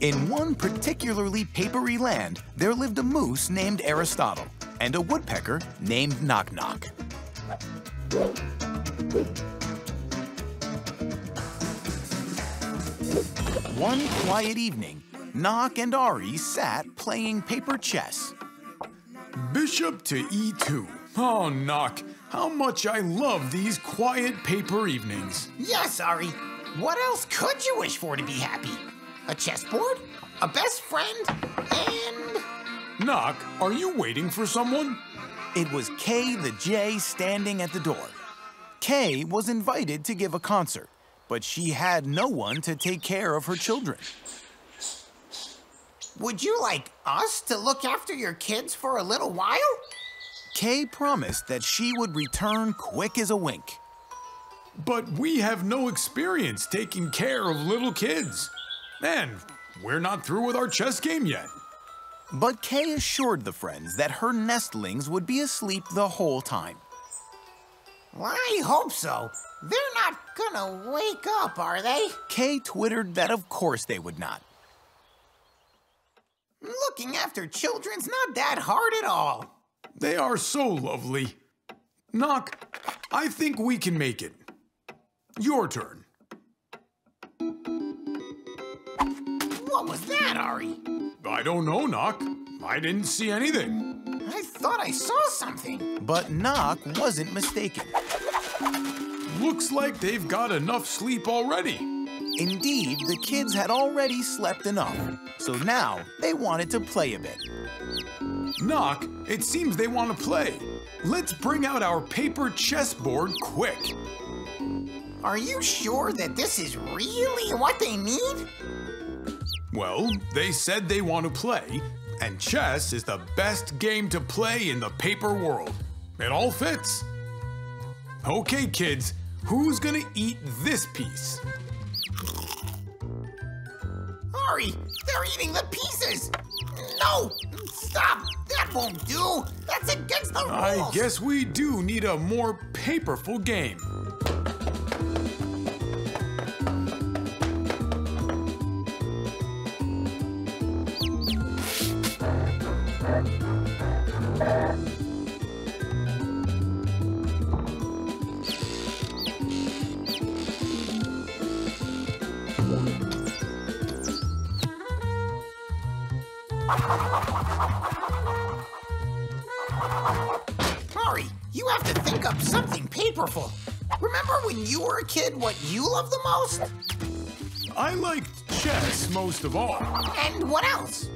In one particularly papery land, there lived a moose named Aristotle and a woodpecker named Knock Knock. One quiet evening, Knock and Ari sat playing paper chess. Bishop to e2. Oh, Knock, how much I love these quiet paper evenings. Yes, Ari. What else could you wish for to be happy? A chessboard? A best friend? And... Knock, are you waiting for someone? It was Kay the Jay standing at the door. Kay was invited to give a concert, but she had no one to take care of her children. Would you like us to look after your kids for a little while? Kay promised that she would return quick as a wink. But we have no experience taking care of little kids. And we're not through with our chess game yet. But Kay assured the friends that her nestlings would be asleep the whole time. Well, I hope so. They're not gonna wake up, are they? Kay twittered that of course they would not. Looking after children's not that hard at all. They are so lovely. Knock, I think we can make it. Your turn. What was that, Ari? I don't know, Knock. I didn't see anything. I thought I saw something. But Knock wasn't mistaken. Looks like they've got enough sleep already. Indeed, the kids had already slept enough, so now they wanted to play a bit. Knock, it seems they want to play. Let's bring out our paper chessboard quick. Are you sure that this is really what they need? Well, they said they want to play, and chess is the best game to play in the paper world. It all fits. Okay, kids, who's gonna eat this piece? Ari, they're eating the pieces! No! Stop! That won't do! That's against the rules! I guess we do need a more paperful game. Ari, you have to think up something paperful. Remember when you were a kid what you loved the most? I liked chess most of all. And what else?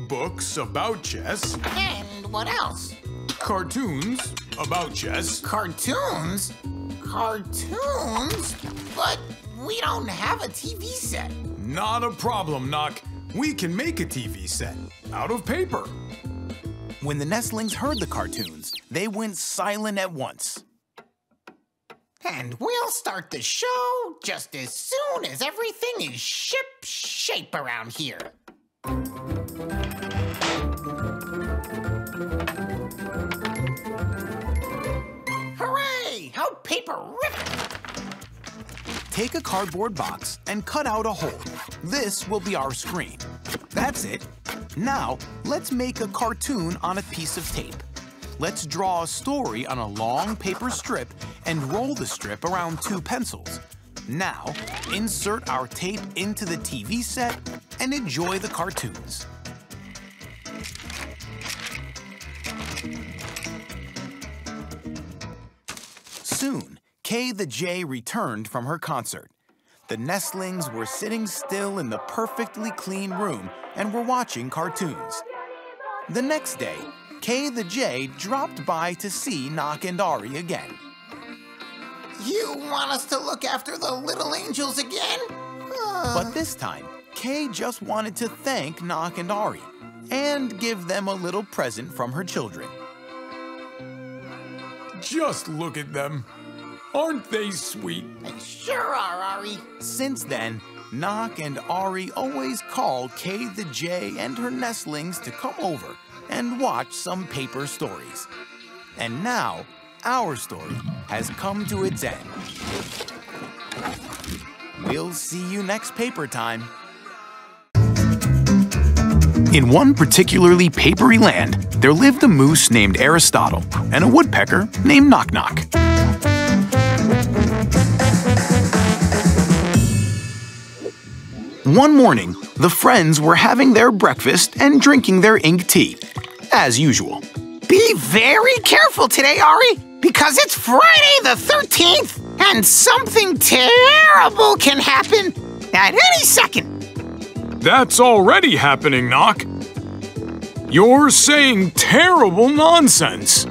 Books about chess, And what else? cartoons about chess. Cartoons? Cartoons? But we don't have a TV set. Not a problem, Knock. We can make a TV set out of paper. When the nestlings heard the cartoons, they went silent at once. And we'll start the show just as soon as everything is ship-shape around here. Hooray! How paper-rific! Take a cardboard box and cut out a hole. This will be our screen. That's it. Now, let's make a cartoon on a piece of tape. Let's draw a story on a long paper strip and roll the strip around 2 pencils. Now, insert our tape into the TV set and enjoy the cartoons. Soon, Kay the Jay returned from her concert. The nestlings were sitting still in the perfectly clean room and were watching cartoons. The next day, Kay the Jay dropped by to see Knock and Ari again. You want us to look after the little angels again? But this time, Kay just wanted to thank Knock and Ari and give them a little present from her children. Just look at them. Aren't they sweet? They sure are, Ari. Since then, Knock and Ari always call Kay the Jay and her nestlings to come over and watch some paper stories. And now, our story has come to its end. We'll see you next paper time. In one particularly papery land, there lived a moose named Aristotle and a woodpecker named Knock Knock. One morning, the friends were having their breakfast and drinking their ink tea, as usual. Be very careful today, Ari, because it's Friday the 13th, and something terrible can happen at any second. That's already happening, Knock. You're saying terrible nonsense.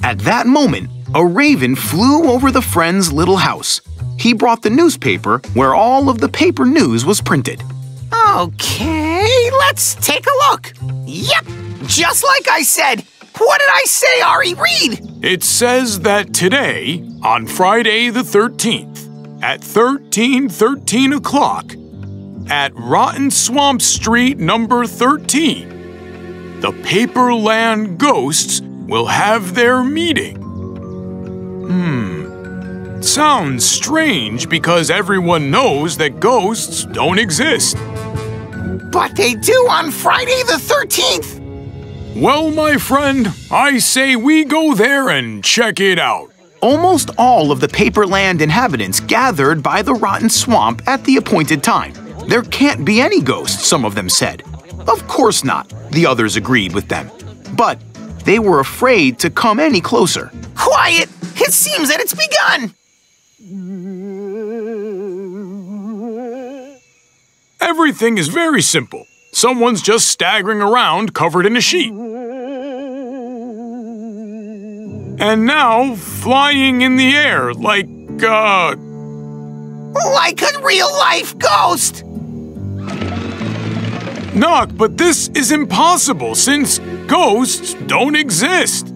At that moment, a raven flew over the friends' little house. He brought the newspaper where all of the paper news was printed. Okay, let's take a look. Yep, just like I said. What did I say, Ari? Read! It says that today, on Friday the 13th, at 13:13 o'clock, at Rotten Swamp Street number 13, the Paperland Ghosts will have their meeting. Sounds strange because everyone knows that ghosts don't exist. But they do on Friday the 13th. Well, my friend, I say we go there and check it out. Almost all of the Paperland inhabitants gathered by the Rotten Swamp at the appointed time. There can't be any ghosts, some of them said. Of course not, the others agreed with them. But they were afraid to come any closer. Quiet! It seems that it's begun! Everything is very simple. Someone's just staggering around covered in a sheet. And now flying in the air like a real-life ghost! Knock, but this is impossible since ghosts don't exist.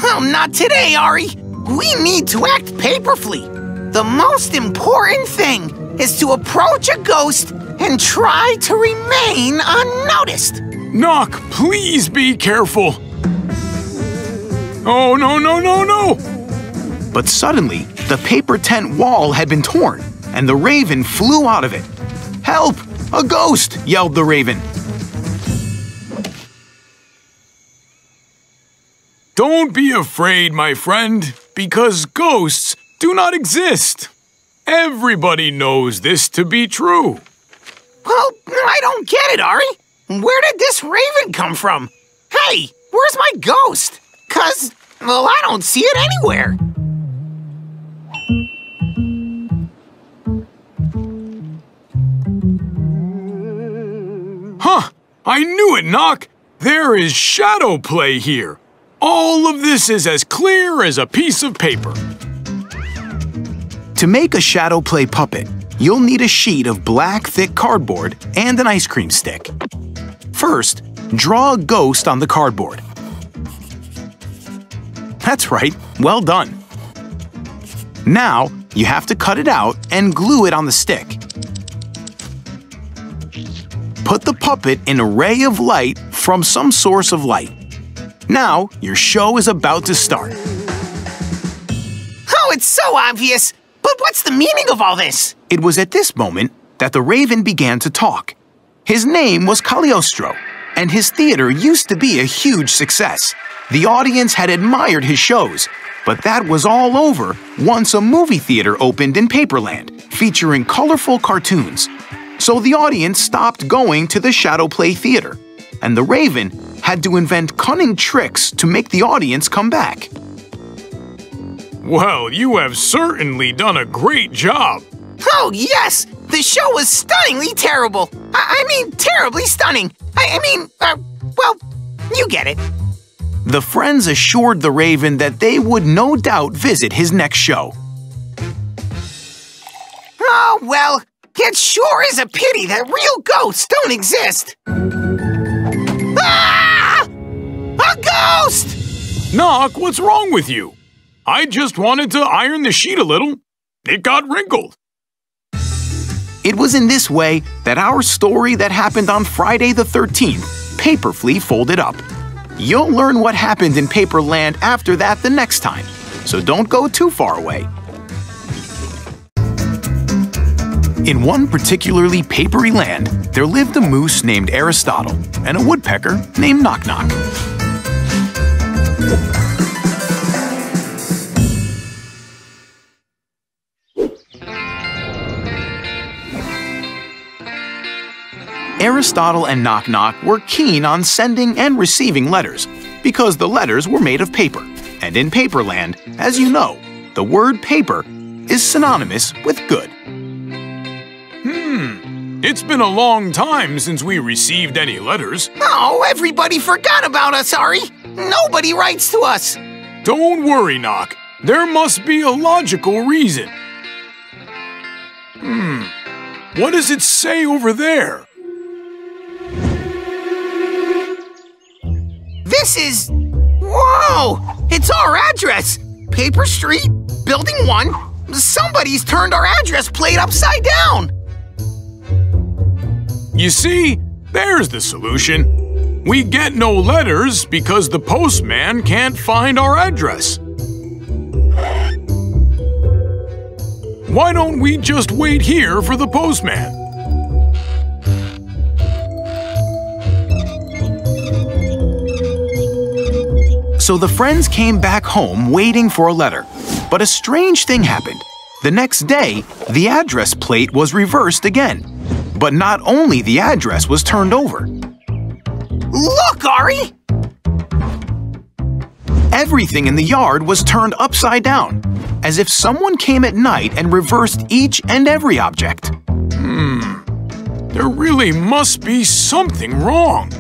Well, not today, Ari. We need to act paperfully. The most important thing is to approach a ghost and try to remain unnoticed. Knock, please be careful. Oh, no, no, no, no! But suddenly, the paper tent wall had been torn, and the raven flew out of it. "Help! A ghost!" yelled the raven. Don't be afraid, my friend, because ghosts do not exist. Everybody knows this to be true. Well, I don't get it, Ari. Where did this raven come from? Hey, where's my ghost? 'Cause, well, I don't see it anywhere. Huh! I knew it, Knock! There is shadow play here. All of this is as clear as a piece of paper. To make a shadow play puppet, you'll need a sheet of black, thick cardboard and an ice cream stick. First, draw a ghost on the cardboard. That's right, well done. Now, you have to cut it out and glue it on the stick. Put the puppet in a ray of light from some source of light. Now, your show is about to start. Oh, it's so obvious! But what's the meaning of all this? It was at this moment that the raven began to talk. His name was Cagliostro, and his theater used to be a huge success. The audience had admired his shows, but that was all over once a movie theater opened in Paperland, featuring colorful cartoons. So the audience stopped going to the Shadow Play Theater, and the raven had to invent cunning tricks to make the audience come back. Well, you have certainly done a great job. Oh, yes! The show was stunningly terrible. I mean, terribly stunning. Well, you get it. The friends assured the raven that they would no doubt visit his next show. Oh, well, it sure is a pity that real ghosts don't exist. Ah! A ghost! Knock, what's wrong with you? I just wanted to iron the sheet a little. It got wrinkled. It was in this way that our story that happened on Friday the 13th, Paperfully folded up. You'll learn what happened in Paperland after that the next time, so don't go too far away. In one particularly papery land, there lived a moose named Aristotle and a woodpecker named Knock Knock. Aristotle and Knock Knock were keen on sending and receiving letters because the letters were made of paper. And in Paperland, as you know, the word paper is synonymous with good. It's been a long time since we received any letters. Oh, everybody forgot about us, Ari. Nobody writes to us. Don't worry, Knock. There must be a logical reason. What does it say over there? This is... Whoa! It's our address! Paper Street, Building 1. Somebody's turned our address plate upside down. You see, there's the solution. We get no letters because the postman can't find our address. Why don't we just wait here for the postman? So the friends came back home waiting for a letter. But a strange thing happened. The next day, the address plate was reversed again. But not only the address was turned over. Look, Ari! Everything in the yard was turned upside down, as if someone came at night and reversed each and every object. There really must be something wrong.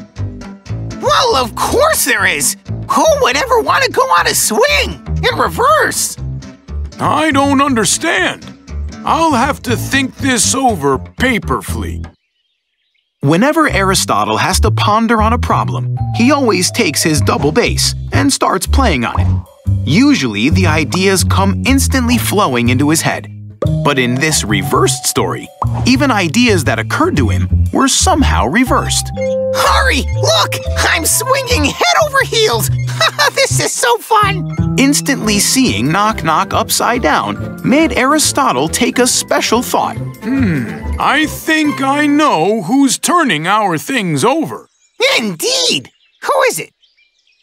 Well, of course there is! Who would ever want to go on a swing in reverse? I don't understand. I'll have to think this over, Paperfleet. Whenever Aristotle has to ponder on a problem, he always takes his double bass and starts playing on it. Usually, the ideas come instantly flowing into his head. But in this reversed story, even ideas that occurred to him were somehow reversed. Hurry! Look! I'm swinging head over heels! This is so fun! Instantly seeing Knock Knock upside down made Aristotle take a special thought. I think I know who's turning our things over. Indeed! Who is it?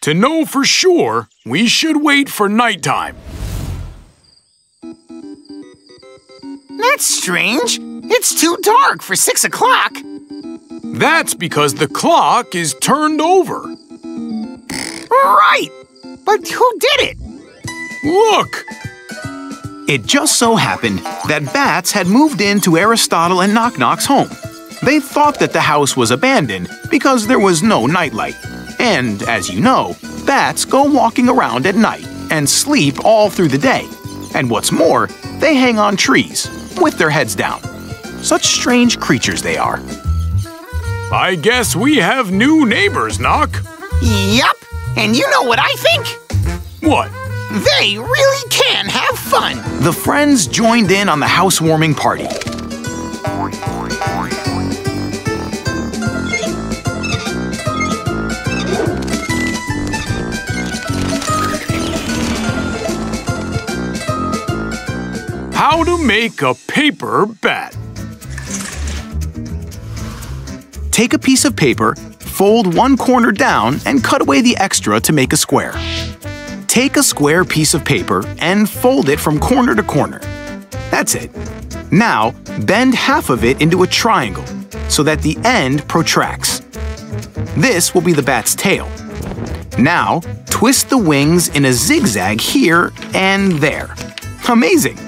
To know for sure, we should wait for nighttime. That's strange. It's too dark for 6 o'clock. That's because the clock is turned over. Right! But who did it? Look! It just so happened that bats had moved into Aristotle and Knock Knock's home. They thought that the house was abandoned because there was no nightlight. And, as you know, bats go walking around at night and sleep all through the day. And what's more, they hang on trees with their heads down. Such strange creatures they are. I guess we have new neighbors, Knock. Yup. And you know what I think? What? They really can have fun. The friends joined in on the housewarming party. How to make a paper bat. Take a piece of paper, fold one corner down, and cut away the extra to make a square. Take a square piece of paper and fold it from corner to corner. That's it. Now, bend half of it into a triangle so that the end protracts. This will be the bat's tail. Now, twist the wings in a zigzag here and there. Amazing!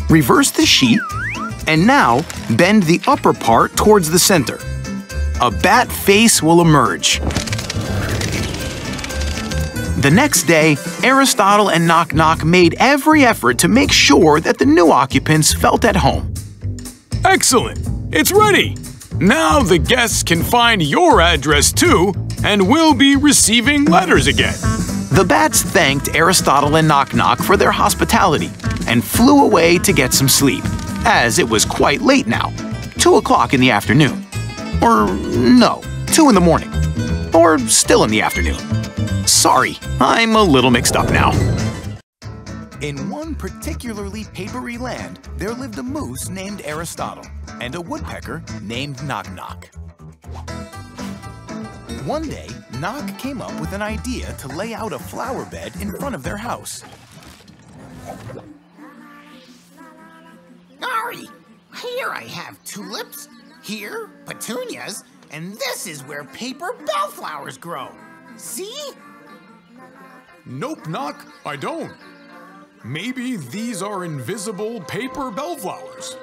Reverse the sheet, and now bend the upper part towards the center. A bat face will emerge. The next day, Aristotle and Knock Knock made every effort to make sure that the new occupants felt at home. Excellent! It's ready! Now the guests can find your address too, and we'll be receiving letters again. The bats thanked Aristotle and Knock Knock for their hospitality and flew away to get some sleep, as it was quite late now, 2 o'clock in the afternoon. Or no, 2 in the morning. Or still in the afternoon. Sorry, I'm a little mixed up now. In one particularly papery land, there lived a moose named Aristotle. and a woodpecker named Knock Knock. One day, Knock came up with an idea to lay out a flower bed in front of their house. Ari, here I have tulips, here petunias, and this is where paper bellflowers grow. See? Nope, Knock, I don't. Maybe these are invisible paper bellflowers.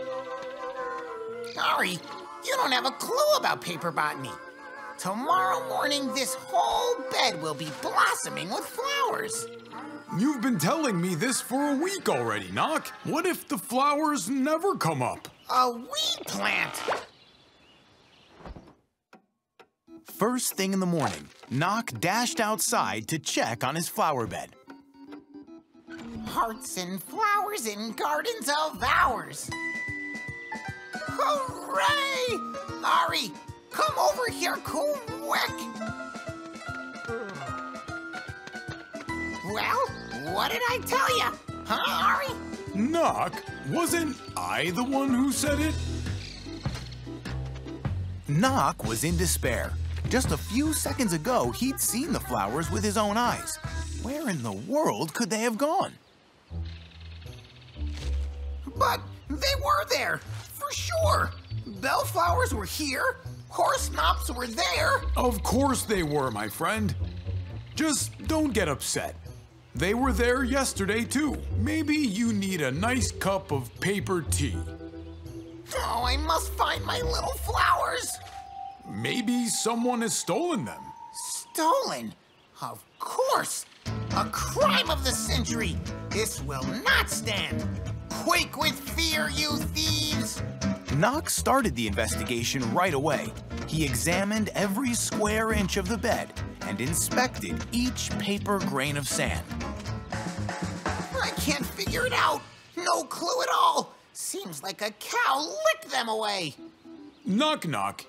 Ari, you don't have a clue about paper botany. Tomorrow morning, this whole bed will be blossoming with flowers. You've been telling me this for a week already, Knock. What if the flowers never come up? A weed plant! First thing in the morning, Knock dashed outside to check on his flower bed. Hearts and flowers in gardens of ours. Hooray! Ari, come over here quick. Well, what did I tell you? Huh, Ari? Knock, wasn't I the one who said it? Knock was in despair. Just a few seconds ago, he'd seen the flowers with his own eyes. Where in the world could they have gone? But they were there, for sure. Bellflowers were here, horse knops were there. Of course they were, my friend. Just don't get upset. They were there yesterday, too. Maybe you need a nice cup of paper tea. Oh, I must find my little flowers. Maybe someone has stolen them. Stolen? Of course. A crime of the century. This will not stand. Quake with fear, you thieves! Knock started the investigation right away. He examined every square inch of the bed and inspected each paper grain of sand. I can't figure it out. No clue at all. Seems like a cow licked them away. Knock Knock.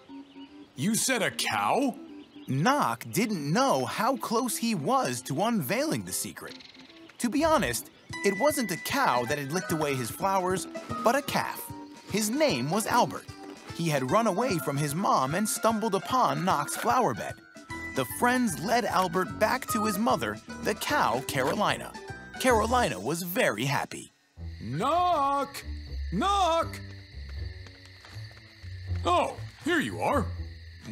You said a cow? Knock didn't know how close he was to unveiling the secret. To be honest, it wasn't a cow that had licked away his flowers, but a calf. His name was Albert. He had run away from his mom and stumbled upon Knock's flower bed. The friends led Albert back to his mother, the cow Carolina. Carolina was very happy. Knock! Knock! Oh, here you are.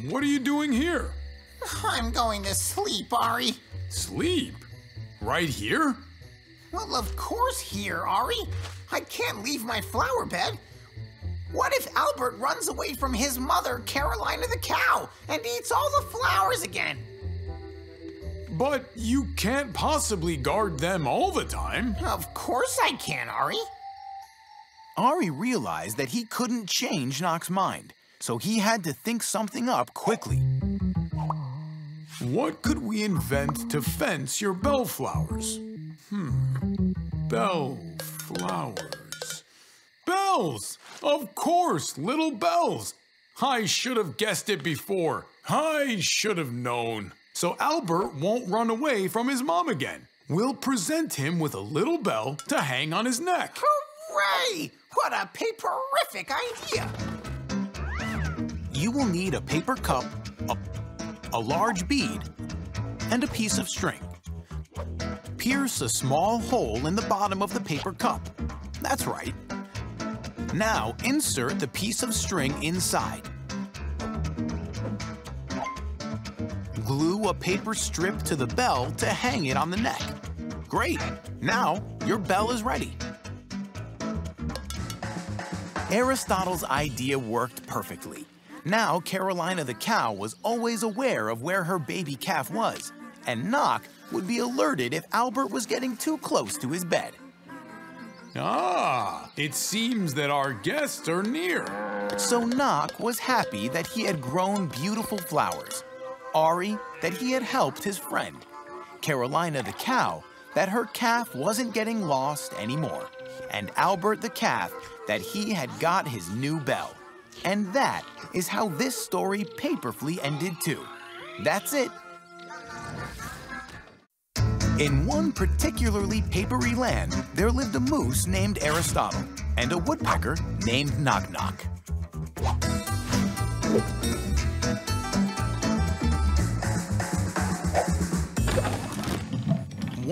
What are you doing here? I'm going to sleep, Ari. Sleep? Right here? Well, of course here, Ari. I can't leave my flower bed. What if Albert runs away from his mother, Carolina the cow, and eats all the flowers again? But you can't possibly guard them all the time. Of course I can, Ari. Ari realized that he couldn't change Knock's mind, so he had to think something up quickly. What could we invent to fence your bellflowers? Bellflowers. Bells! Of course, little bells. I should have guessed it before. I should have known. So Albert won't run away from his mom again. We'll present him with a little bell to hang on his neck. Hooray! What a paperific idea! You will need a paper cup, a large bead, and a piece of string. Pierce a small hole in the bottom of the paper cup. That's right. Now insert the piece of string inside. Glue a paper strip to the bell to hang it on the neck. Great! Now your bell is ready. Aristotle's idea worked perfectly. Now Carolina the cow was always aware of where her baby calf was, and Knock would be alerted if Albert was getting too close to his bed. Ah, it seems that our guests are near. So Knock was happy that he had grown beautiful flowers. Ari, that he had helped his friend. Carolina the cow, that her calf wasn't getting lost anymore. And Albert the calf, that he had got his new bell. And that is how this story paperfully ended too. That's it. In one particularly papery land, there lived a moose named Aristotle and a woodpecker named Knock Knock.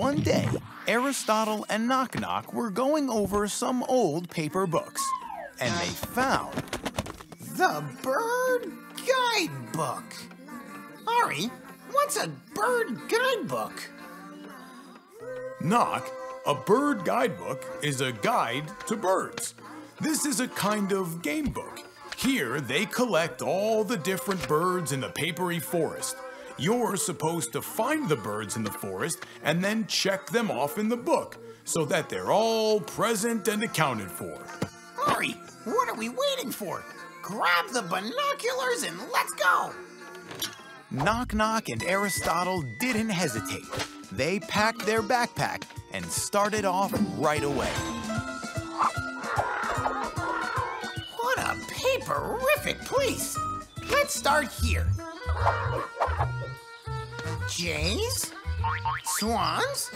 One day, Aristotle and Knock Knock were going over some old paper books, and they found The Bird Guidebook. Ari, what's a bird guidebook? Knock, a bird guidebook is a guide to birds. This is a kind of game book. Here, they collect all the different birds in the papery forest. You're supposed to find the birds in the forest and then check them off in the book so that they're all present and accounted for. Ari, what are we waiting for? Grab the binoculars and let's go! Knock Knock and Aristotle didn't hesitate. They packed their backpack and started off right away. What a paperific place! Let's start here. Jays? Swans?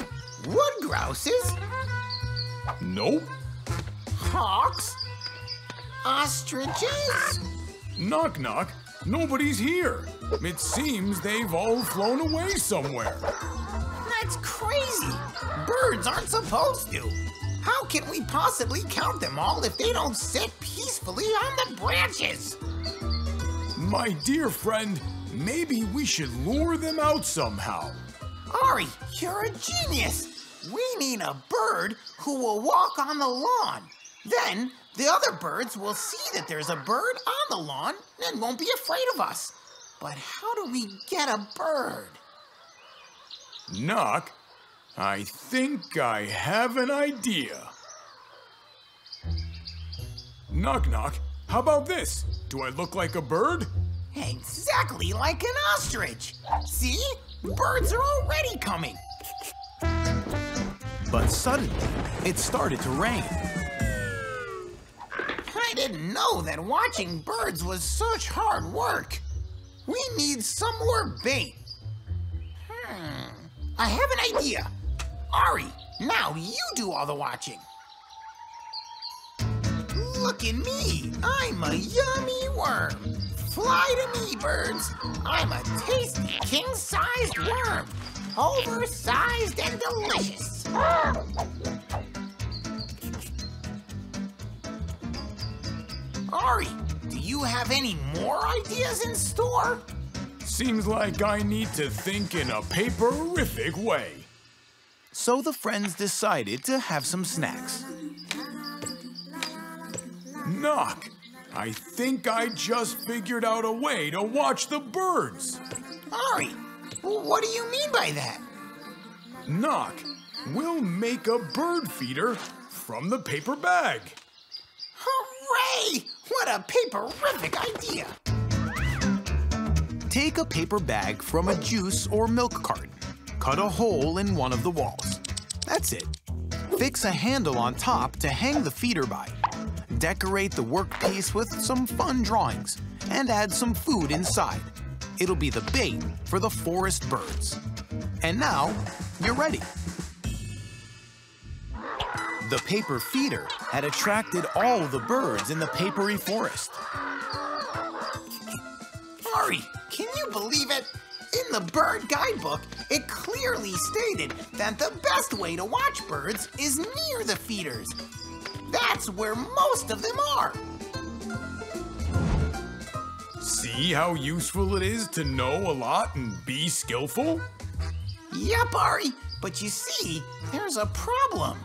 Wood grouses? Nope. Hawks? Ostriches? Knock Knock, nobody's here. It seems they've all flown away somewhere. That's crazy! Birds aren't supposed to. How can we possibly count them all if they don't sit peacefully on the branches? My dear friend, maybe we should lure them out somehow. Ari, you're a genius! We need a bird who will walk on the lawn. Then the other birds will see that there's a bird on the lawn and won't be afraid of us. But how do we get a bird? Knock, I think I have an idea. Knock Knock, how about this? Do I look like a bird? Exactly like an ostrich. See? Birds are already coming. But suddenly, it started to rain. I didn't know that watching birds was such hard work. We need some more bait. I have an idea. Ari, now you do all the watching. Look at me. I'm a yummy worm. Fly to me, birds. I'm a tasty king-sized worm. Oversized and delicious. Ari, do you have any more ideas in store? Seems like I need to think in a paperific way. So the friends decided to have some snacks. Knock, I think I just figured out a way to watch the birds. Ari, what do you mean by that? Knock, we'll make a bird feeder from the paper bag. Hooray! What a paperific idea! Take a paper bag from a juice or milk carton. Cut a hole in one of the walls. That's it. Fix a handle on top to hang the feeder by. Decorate the workpiece with some fun drawings and add some food inside. It'll be the bait for the forest birds. And now, you're ready. The paper feeder had attracted all the birds in the papery forest. Ari, can you believe it? In the bird guidebook, it clearly stated that the best way to watch birds is near the feeders. That's where most of them are. See how useful it is to know a lot and be skillful? Yep, Ari, but you see, there's a problem.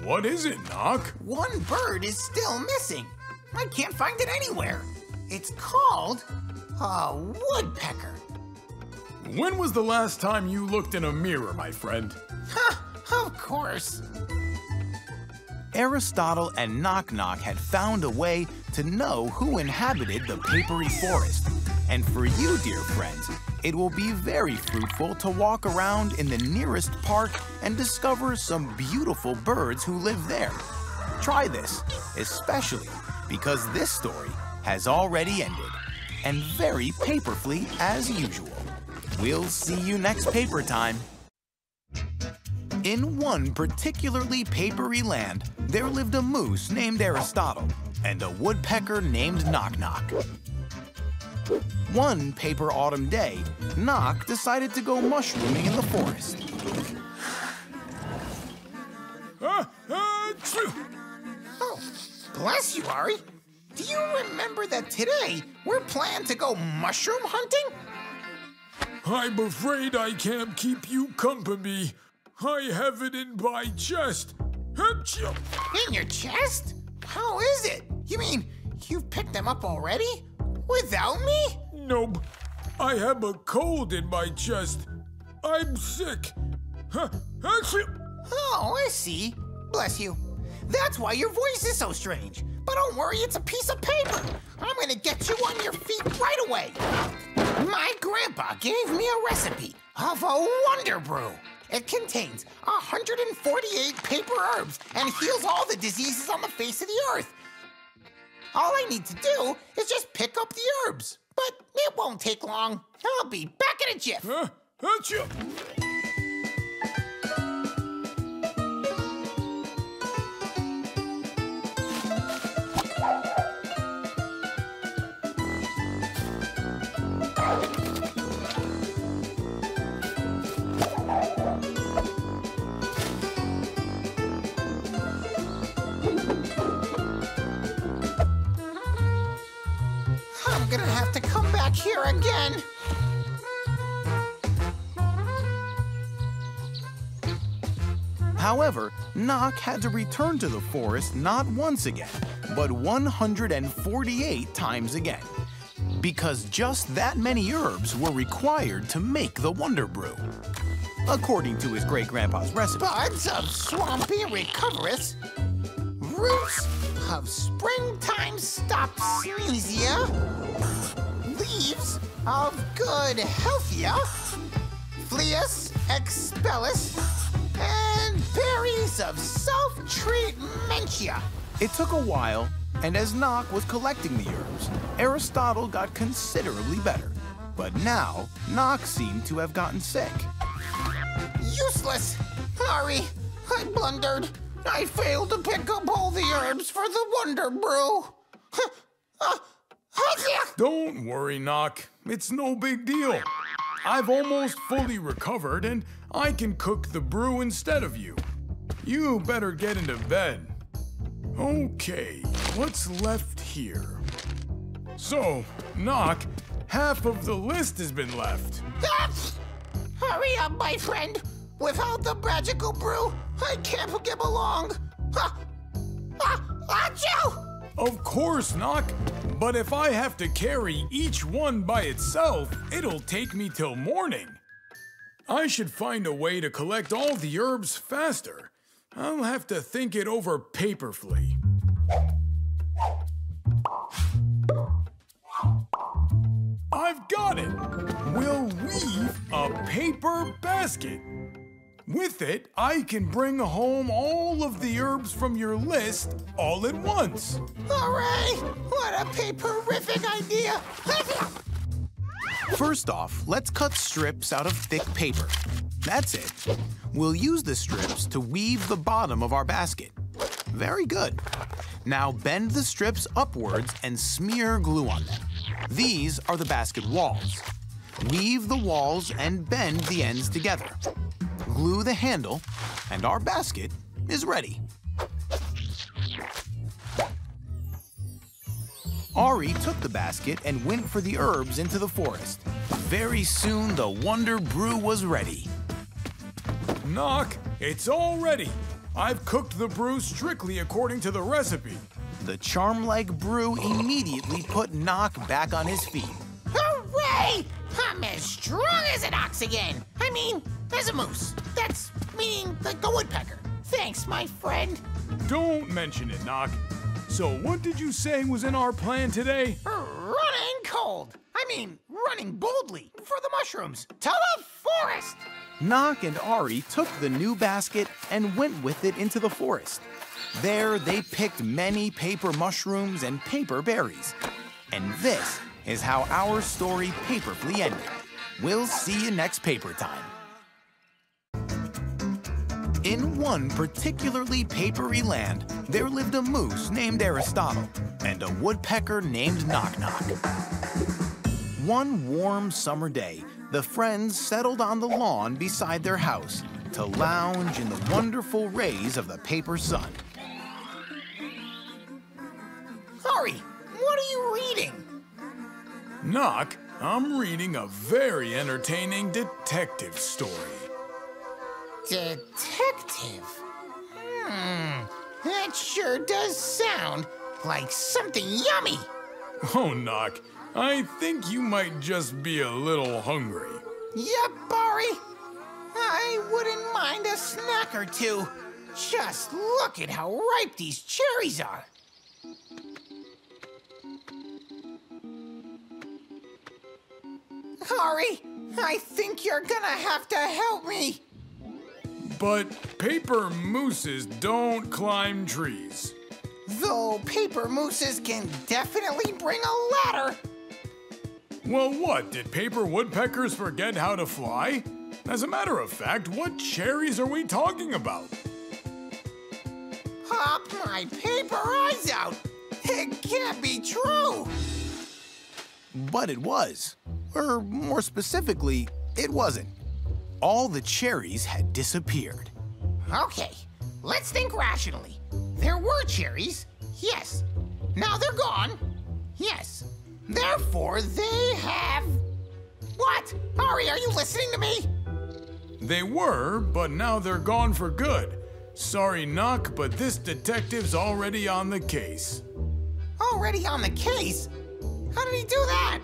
What is it, Knock? One bird is still missing. I can't find it anywhere. It's called a woodpecker. When was the last time you looked in a mirror, my friend? Of course. Aristotle and Knock Knock had found a way to know who inhabited the papery forest. And for you, dear friends, it will be very fruitful to walk around in the nearest park and discover some beautiful birds who live there. Try this, especially because this story has already ended, and very paperfully as usual. We'll see you next paper time. In one particularly papery land, there lived a moose named Aristotle and a woodpecker named Knock Knock. One paper autumn day, Knock decided to go mushrooming in the forest. Bless you, Ari. Do you remember that today we're planning to go mushroom hunting? I'm afraid I can't keep you company. I have it in my chest. Achoo! In your chest? How is it? You mean you've picked them up already? Without me? Nope. I have a cold in my chest. I'm sick. Achoo! Oh, I see. Bless you. That's why your voice is so strange. But don't worry, it's a piece of paper. I'm gonna get you on your feet right away. My grandpa gave me a recipe of a Wonder Brew. It contains 148 paper herbs and heals all the diseases on the face of the earth. All I need to do is just pick up the herbs. But it won't take long. I'll be back in a jiff. Achoo! I'm gonna have to come back here again. However, Nock had to return to the forest not once again, but 148 times again, because just that many herbs were required to make the Wonder Brew. According to his great-grandpa's recipe. Buds of swampy recoverus, roots of springtime stopsnesia, leaves of good healthia, fleus expellus, and berries of self-treatmentia. It took a while, and as Nock was collecting the herbs, Aristotle got considerably better. But now, Nock seemed to have gotten sick. Useless! Sorry, I blundered. I failed to pick up all the herbs for the Wonder Brew. Don't worry, Nock. It's no big deal. I've almost fully recovered, and I can cook the brew instead of you. You better get into bed. Okay, what's left here? So, Nock, half of the list has been left. Hurry up, my friend. Without the magical brew, I can't get along. Achoo! Of course, Nock. But if I have to carry each one by itself, it'll take me till morning. I should find a way to collect all the herbs faster. I'll have to think it over paperfully. I've got it! We'll weave a paper basket. With it, I can bring home all of the herbs from your list all at once. Hooray! What a paperific idea! First off, let's cut strips out of thick paper. That's it. We'll use the strips to weave the bottom of our basket. Very good. Now bend the strips upwards and smear glue on them. These are the basket walls. Weave the walls and bend the ends together. Glue the handle, and our basket is ready. Ari took the basket and went for the herbs into the forest. Very soon, the Wonder Brew was ready. Nock, it's all ready. I've cooked the brew strictly according to the recipe. The charm-like brew immediately put Nock back on his feet. Hooray! I'm as strong as an ox again. I mean, as a moose. That's meaning like a woodpecker. Thanks, my friend. Don't mention it, Nock. So what did you say was in our plan today? Running cold. I mean, running boldly for the mushrooms to the forest. Nock and Ari took the new basket and went with it into the forest. There, they picked many paper mushrooms and paper berries. And this is how our story paperfully ended. We'll see you next paper time. In one particularly papery land, there lived a moose named Aristotle and a woodpecker named Knock Knock. One warm summer day, the friends settled on the lawn beside their house to lounge in the wonderful rays of the paper sun. you reading? Knock, I'm reading a very entertaining detective story. Detective? That sure does sound like something yummy. Oh, Knock, I think you might just be a little hungry. Yep, Ari. I wouldn't mind a snack or two. Just look at how ripe these cherries are. Ari, I think you're gonna have to help me. But paper mooses don't climb trees. Though paper mooses can definitely bring a ladder. Well, what, did paper woodpeckers forget how to fly? As a matter of fact, what cherries are we talking about? Pop my paper eyes out. It can't be true. But it was. Or more specifically, it wasn't. All the cherries had disappeared. Okay, let's think rationally. There were cherries, yes. Now they're gone, yes. Therefore, they have... What? Ari, are you listening to me? They were, but now they're gone for good. Sorry, Knock, but this detective's already on the case. Already on the case? How did he do that?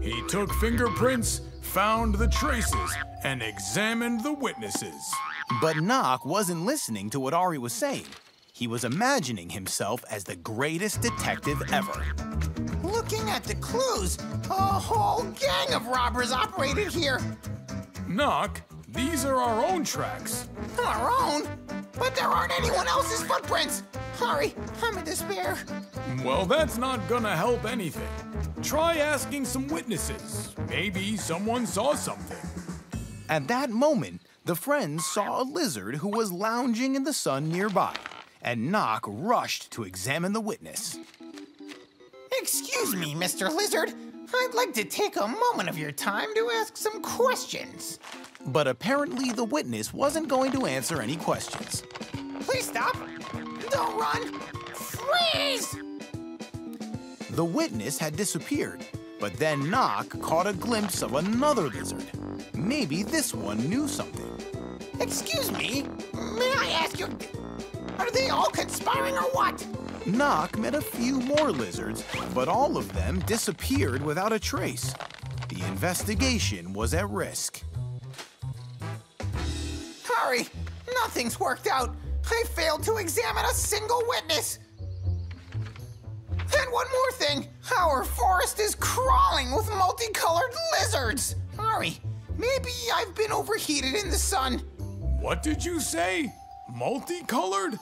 He took fingerprints, found the traces, and examined the witnesses. But Knock wasn't listening to what Ari was saying. He was imagining himself as the greatest detective ever. Looking at the clues, a whole gang of robbers operated here. Knock, these are our own tracks. Our own? But there aren't anyone else's footprints. Ari, I'm in despair. Well, that's not gonna help anything. Try asking some witnesses. Maybe someone saw something. At that moment, the friends saw a lizard who was lounging in the sun nearby, and Knock rushed to examine the witness. Excuse me, Mr. Lizard. I'd like to take a moment of your time to ask some questions. But apparently the witness wasn't going to answer any questions. Please stop. Don't run. Freeze! The witness had disappeared, but then Knock caught a glimpse of another lizard. Maybe this one knew something. Excuse me, may I ask you, are they all conspiring or what? Knock met a few more lizards, but all of them disappeared without a trace. The investigation was at risk. Hurry, nothing's worked out. I failed to examine a single witness. And one more thing, our forest is crawling with multicolored lizards. Ari, maybe I've been overheated in the sun. What did you say? Multicolored?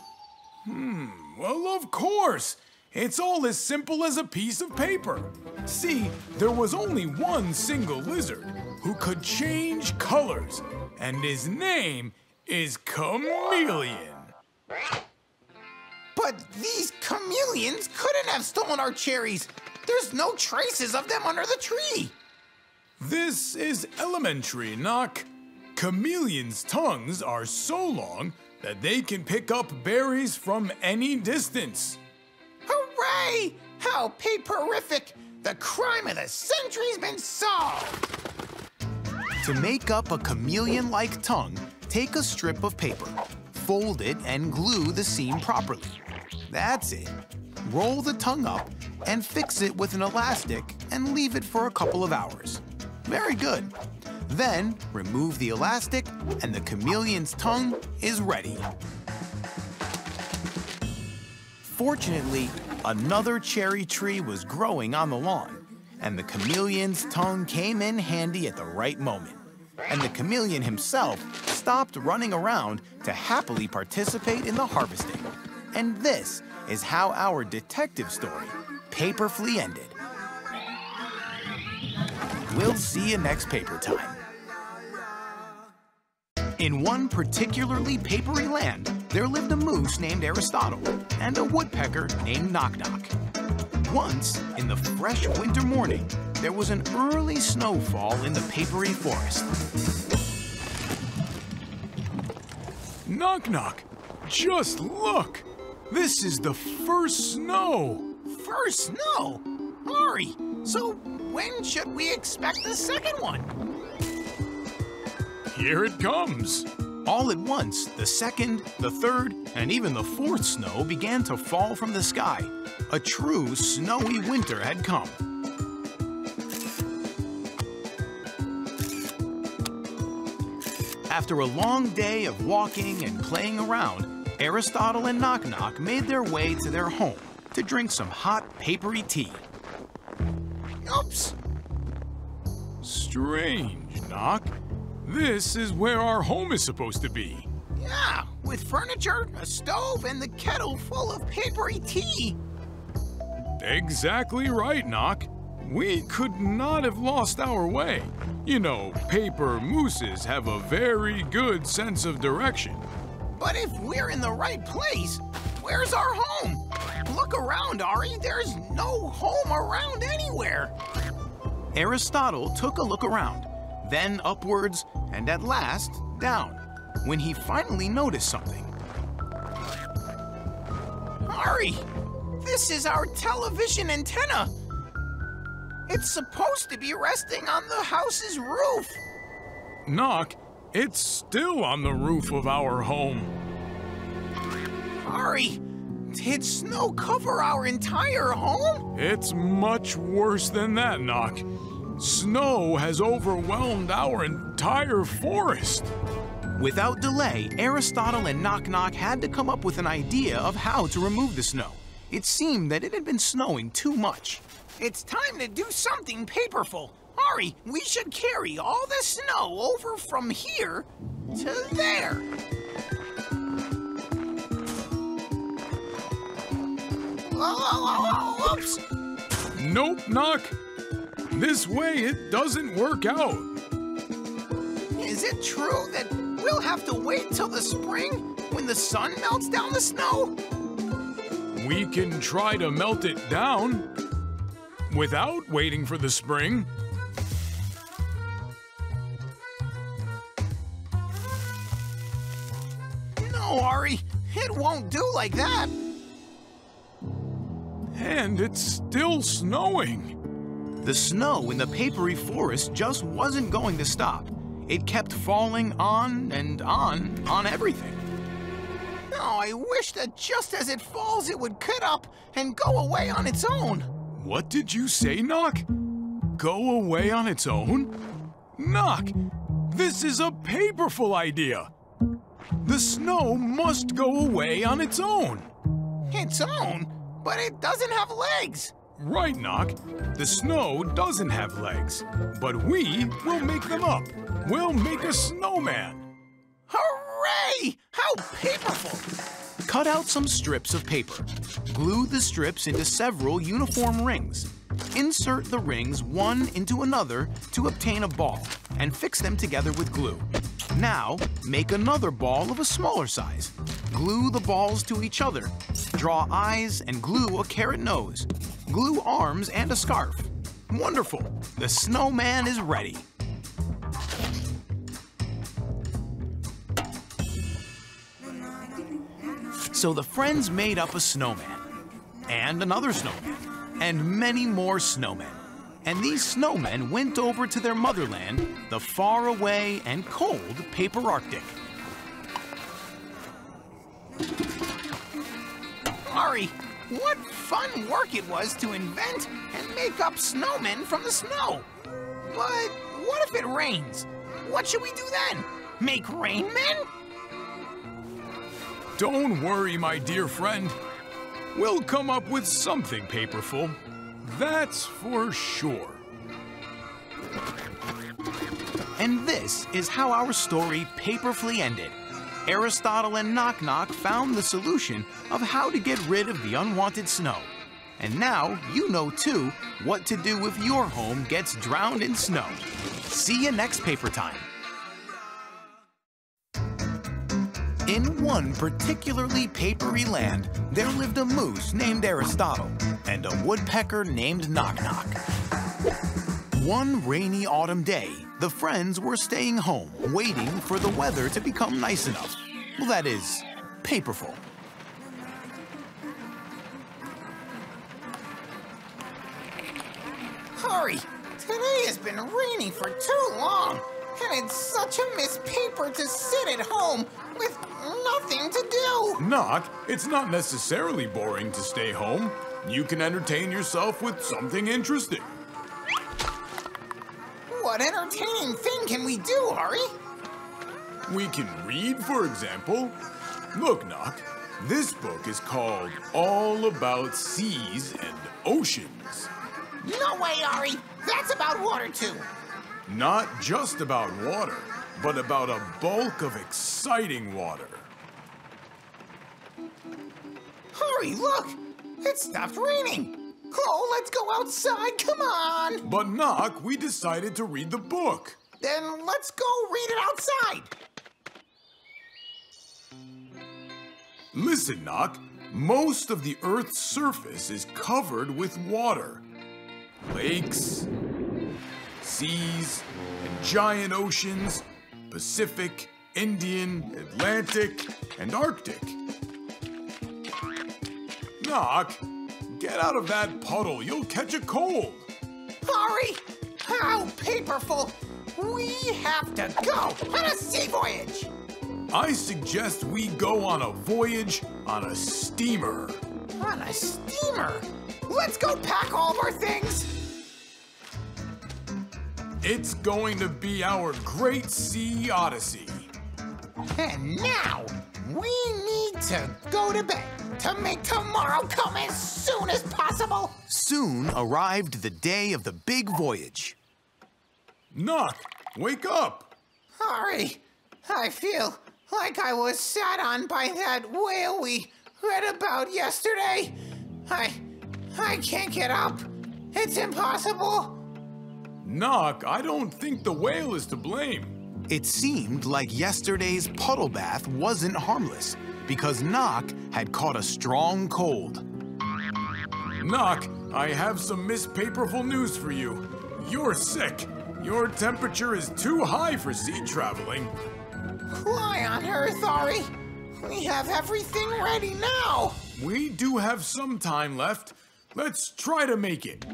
Well, of course. It's all as simple as a piece of paper. See, there was only one single lizard who could change colors, and his name is Chameleon. But these chameleons couldn't have stolen our cherries. There's no traces of them under the tree. This is elementary, Knock. Chameleons' tongues are so long that they can pick up berries from any distance. Hooray! How paperific! The crime of the century's been solved! To make up a chameleon-like tongue, take a strip of paper, fold it, and glue the seam properly. That's it. Roll the tongue up and fix it with an elastic and leave it for a couple of hours. Very good. Then remove the elastic and the chameleon's tongue is ready. Fortunately, another cherry tree was growing on the lawn, and the chameleon's tongue came in handy at the right moment. And the chameleon himself stopped running around to happily participate in the harvesting. And this is how our detective story, Paper Flea, ended. We'll see you next paper time. In one particularly papery land, there lived a moose named Aristotle and a woodpecker named Knock Knock. Once, in the fresh winter morning, there was an early snowfall in the papery forest. Knock Knock, just look! This is the first snow! first snow. Ari, so when should we expect the second one? Here it comes. All at once, the second, the third, and even the fourth snow began to fall from the sky. A true snowy winter had come. After a long day of walking and playing around, Aristotle and Knock Knock made their way to their home to drink some hot, papery tea. Oops. Strange, Knock. This is where our home is supposed to be. Yeah, with furniture, a stove, and the kettle full of papery tea. Exactly right, Knock. We could not have lost our way. You know, paper mooses have a very good sense of direction. But if we're in the right place, where's our home? Look around, Ari. There's no home around anywhere. Aristotle took a look around, then upwards, and at last down, when he finally noticed something. Ari, this is our television antenna. It's supposed to be resting on the house's roof. Knock, it's still on the roof of our home. Ari, did snow cover our entire home? It's much worse than that, Knock. Snow has overwhelmed our entire forest. Without delay, Aristotle and Knock Knock had to come up with an idea of how to remove the snow. It seemed that it had been snowing too much. It's time to do something paperful. Ari, we should carry all the snow over from here to there. Oops. Nope, Knock. This way it doesn't work out. Is it true that we'll have to wait till the spring when the sun melts down the snow? We can try to melt it down without waiting for the spring. No, Ari, it won't do like that. And it's still snowing. The snow in the papery forest just wasn't going to stop. It kept falling on and on everything. Oh, I wish that just as it falls, it would cut up and go away on its own. What did you say, Knock? Go away on its own? Knock, this is a paperful idea. The snow must go away on its own. Its own? But it doesn't have legs. Right, Knock. The snow doesn't have legs, but we will make them up. We'll make a snowman. Hooray! How paperful! Cut out some strips of paper. Glue the strips into several uniform rings. Insert the rings one into another to obtain a ball and fix them together with glue. Now, make another ball of a smaller size. Glue the balls to each other. Draw eyes and glue a carrot nose. Glue arms and a scarf. Wonderful! The snowman is ready. So the friends made up a snowman, and another snowman, and many more snowmen. And these snowmen went over to their motherland, the faraway and cold Paper Arctic. Ari, what fun work it was to invent and make up snowmen from the snow. But what if it rains? What should we do then? Make rain men? Don't worry, my dear friend. We'll come up with something paperful. That's for sure. And this is how our story paperfully ended. Aristotle and Knock Knock found the solution of how to get rid of the unwanted snow. And now you know, too, what to do if your home gets drowned in snow. See you next paper time. In one particularly papery land, there lived a moose named Aristotle and a woodpecker named Knock Knock. One rainy autumn day, the friends were staying home, waiting for the weather to become nice enough. Well, that is, paperful. Hurry! Today has been raining for too long, and it's such a missed paper to sit at home with nothing to do. Nock, it's not necessarily boring to stay home. You can entertain yourself with something interesting. What entertaining thing can we do, Ari? We can read, for example. Look, Nock, this book is called All About Seas and Oceans. No way, Ari! That's about water, too. Not just about water, but about a bulk of exciting water. Hurry, look! It stopped raining! Oh, let's go outside, come on! But Nock, we decided to read the book. Then let's go read it outside! Listen, Nock, most of the Earth's surface is covered with water. Lakes, seas, and giant oceans, Pacific, Indian, Atlantic, and Arctic. Nock, get out of that puddle. You'll catch a cold. Hurry! How paperful! We have to go on a sea voyage! I suggest we go on a voyage on a steamer. On a steamer? Let's go pack all of our things! It's going to be our great sea odyssey. And now, we need to go to bed to make tomorrow come as soon as possible. Soon arrived the day of the big voyage. Nock, wake up! Hurry! I feel like I was sat on by that whale we read about yesterday. I can't get up. It's impossible. Nock, I don't think the whale is to blame. It seemed like yesterday's puddle bath wasn't harmless because Nock had caught a strong cold. Nock, I have some Miss Paperful news for you. You're sick. Your temperature is too high for sea traveling. Why on earth, Ari? We have everything ready now. We do have some time left. Let's try to make it.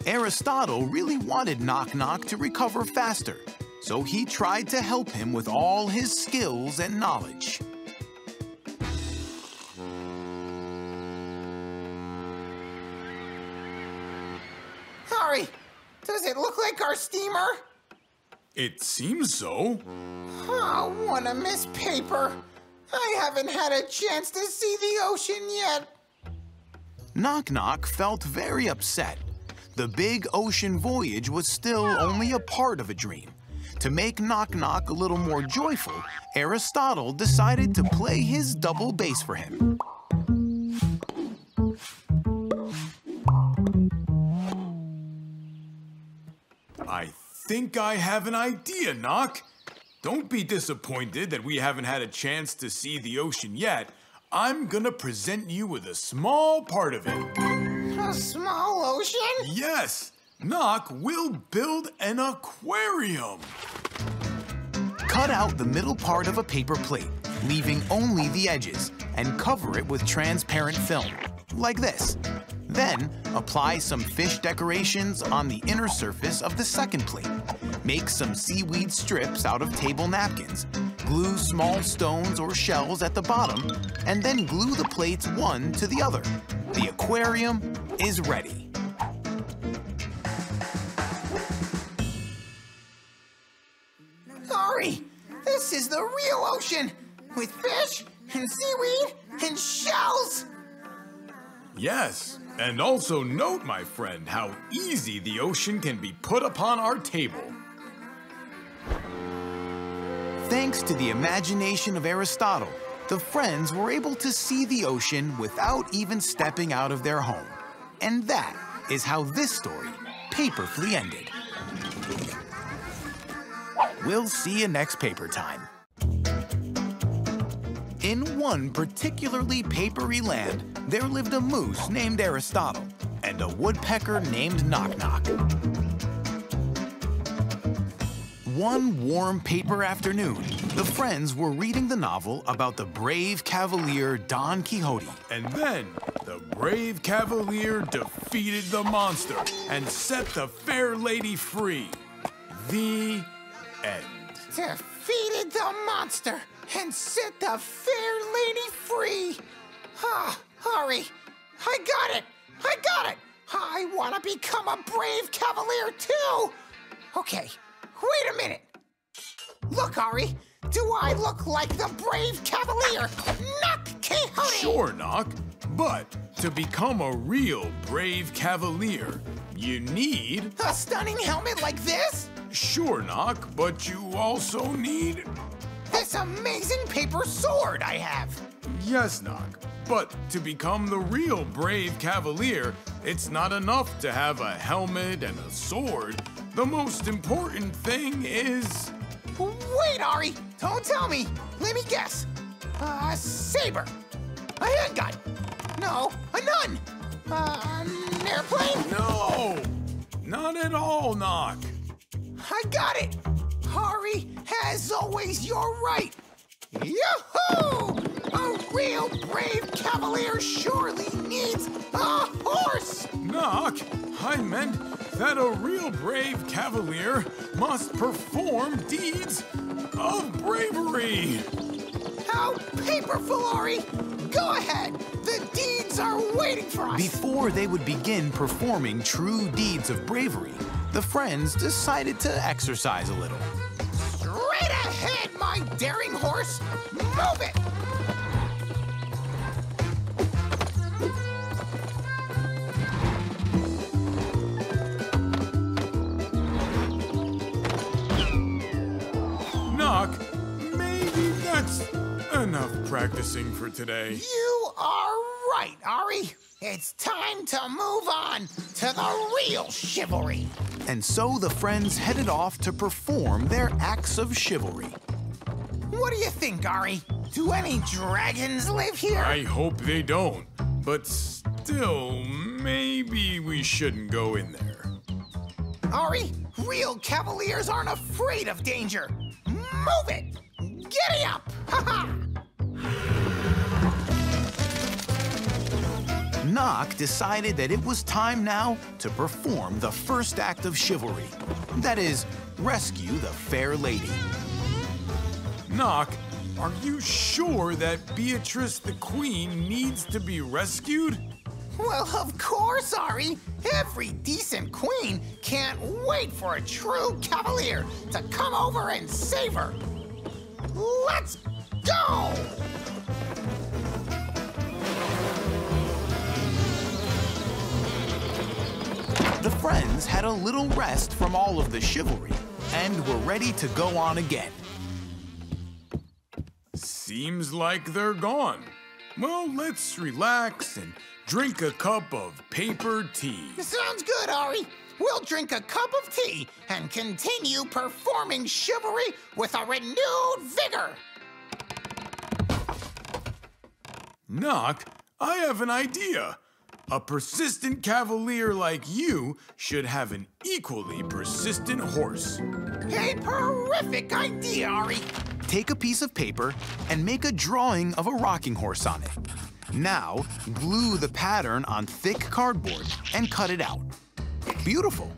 Aristotle really wanted Knock Knock to recover faster, so he tried to help him with all his skills and knowledge. Ari, does it look like our steamer? It seems so. Oh, what a missed paper. I haven't had a chance to see the ocean yet. Knock Knock felt very upset. The big ocean voyage was still only a part of a dream. To make Knock Knock a little more joyful, Aristotle decided to play his double bass for him. I think I have an idea, Nock. Don't be disappointed that we haven't had a chance to see the ocean yet. I'm gonna present you with a small part of it. A small ocean? Yes, Nock will build an aquarium. Cut out the middle part of a paper plate, leaving only the edges, and cover it with transparent film, like this. Then, apply some fish decorations on the inner surface of the second plate. Make some seaweed strips out of table napkins. Glue small stones or shells at the bottom, and then glue the plates one to the other. The aquarium is ready. Ari, this is the real ocean, with fish and seaweed and shells. Yes, and also note, my friend, how easy the ocean can be put upon our table. Thanks to the imagination of Aristotle, the friends were able to see the ocean without even stepping out of their home. And that is how this story, Paperfully, ended. We'll see you next paper time. In one particularly papery land, there lived a moose named Aristotle and a woodpecker named Knock Knock. One warm paper afternoon, the friends were reading the novel about the brave cavalier Don Quixote. And then, the brave cavalier defeated the monster and set the fair lady free. The end. Defeated the monster and set the fair lady free. Ah, Ari, I got it. I got it. I want to become a brave cavalier too. Okay, wait a minute. Look, Ari, do I look like the brave cavalier, Nock Quixote? Sure, Nock, but to become a real brave cavalier, you need... A stunning helmet like this? Sure, Nock, but you also need... This amazing paper sword I have. Yes, Nock, but to become the real brave cavalier, it's not enough to have a helmet and a sword. The most important thing is... Wait, Ari, don't tell me. Let me guess. A saber. A handgun. No, a nun. An airplane. No, not at all, Nock. I got it. Ari, as always, you're right. Yoo-hoo! A real brave cavalier surely needs a horse. Nock, I meant that a real brave cavalier must perform deeds of bravery. How paperful, Ari. Go ahead. The deeds are waiting for us. Before they would begin performing true deeds of bravery, the friends decided to exercise a little. Straight ahead, my daring horse. Move it. Nock, maybe that's enough practicing for today. You are right, Ari. It's time to move on to the real chivalry. And so the friends headed off to perform their acts of chivalry. What do you think, Ari? Do any dragons live here? I hope they don't, but still, maybe we shouldn't go in there. Ari, real cavaliers aren't afraid of danger. Move it! Giddy up! Ha-ha! Nock decided that it was time now to perform the first act of chivalry. That is, rescue the fair lady. Nock, are you sure that Beatrice the Queen needs to be rescued? Well, of course, Ari. Every decent queen can't wait for a true cavalier to come over and save her. Let's go! The friends had a little rest from all of the chivalry and were ready to go on again. Seems like they're gone. Well, let's relax and drink a cup of paper tea. Sounds good, Ari. We'll drink a cup of tea and continue performing chivalry with a renewed vigor. Nock, I have an idea. A persistent cavalier like you should have an equally persistent horse. A terrific idea, Ari. Take a piece of paper and make a drawing of a rocking horse on it. Now, glue the pattern on thick cardboard and cut it out. Beautiful.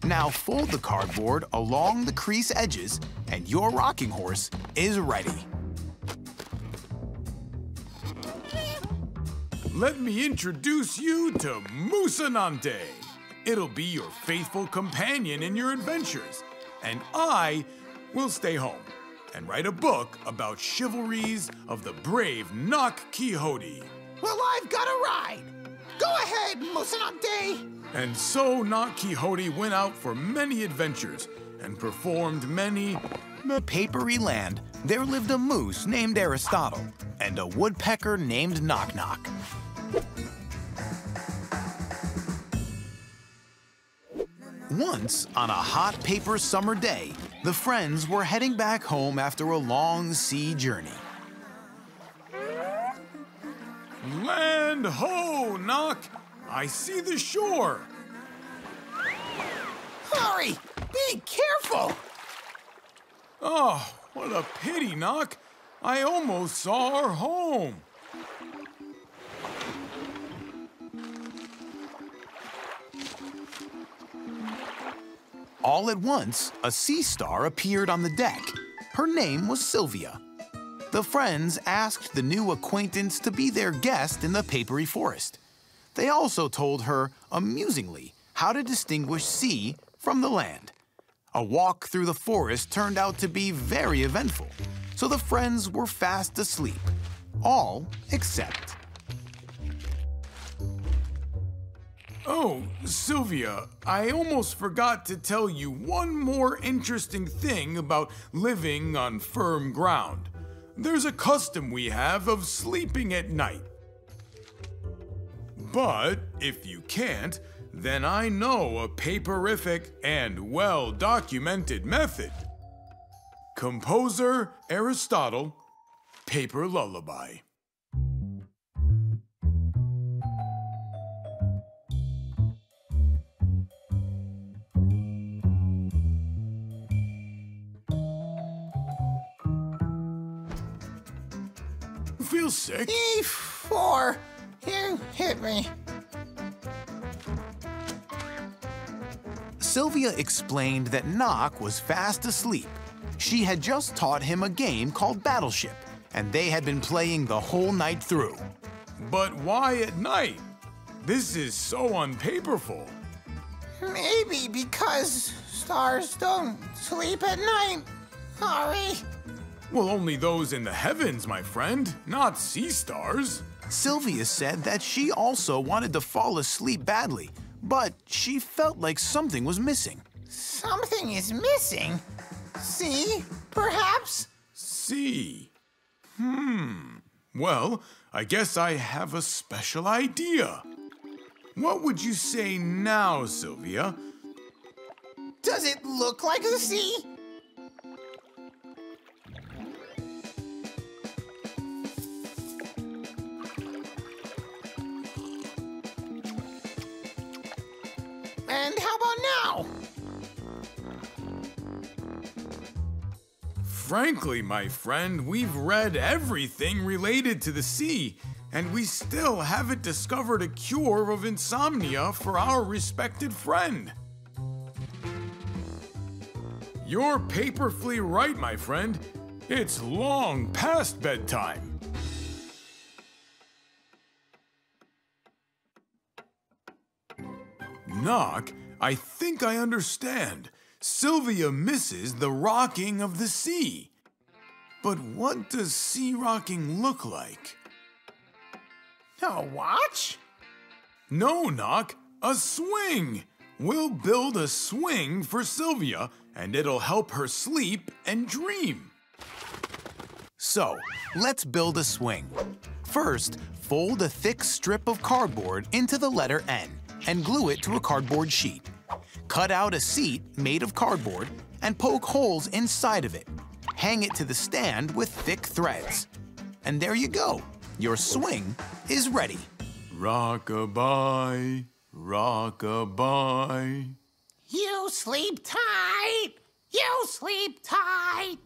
Now fold the cardboard along the crease edges and your rocking horse is ready. Let me introduce you to Musanante. It'll be your faithful companion in your adventures. And I will stay home and write a book about chivalries of the brave Nock Quixote. Well, I've got a ride. Go ahead, Musanante. And so Nock Quixote went out for many adventures and performed many... In a papery land, there lived a moose named Aristotle and a woodpecker named Knock Knock. Once, on a hot paper summer day, the friends were heading back home after a long sea journey. Land ho, Nock! I see the shore. Hurry! Be careful! Oh, what a pity, Nock. I almost saw our home. All at once, a sea star appeared on the deck. Her name was Sylvia. The friends asked the new acquaintance to be their guest in the papery forest. They also told her, amusingly, how to distinguish sea from the land. A walk through the forest turned out to be very eventful, so the friends were fast asleep. All except... Oh, Sylvia, I almost forgot to tell you one more interesting thing about living on firm ground. There's a custom we have of sleeping at night. But if you can't, then I know a paperific and well-documented method. Composer Aristotle, Paper Lullaby. Feel sick? E4. You hit me. Sylvia explained that Nock was fast asleep. She had just taught him a game called Battleship, and they had been playing the whole night through. But why at night? This is so unpaperful. Maybe because stars don't sleep at night, Ari. Well, only those in the heavens, my friend, not sea stars. Sylvia said that she also wanted to fall asleep badly, but she felt like something was missing. Something is missing. See, perhaps? Sea. Well, I guess I have a special idea. What would you say now, Sylvia? Does it look like the sea? And how about now? Frankly, my friend, we've read everything related to the sea, and we still haven't discovered a cure of insomnia for our respected friend. You're paperfully right, my friend. It's long past bedtime. Nock, I think I understand. Sylvia misses the rocking of the sea. But what does sea rocking look like? A watch? No, Nock, a swing. We'll build a swing for Sylvia, and it'll help her sleep and dream. So, let's build a swing. First, fold a thick strip of cardboard into the letter N and glue it to a cardboard sheet. Cut out a seat made of cardboard and poke holes inside of it. Hang it to the stand with thick threads. And there you go. Your swing is ready. Rock-a-bye, rock-a-bye. You sleep tight. You sleep tight.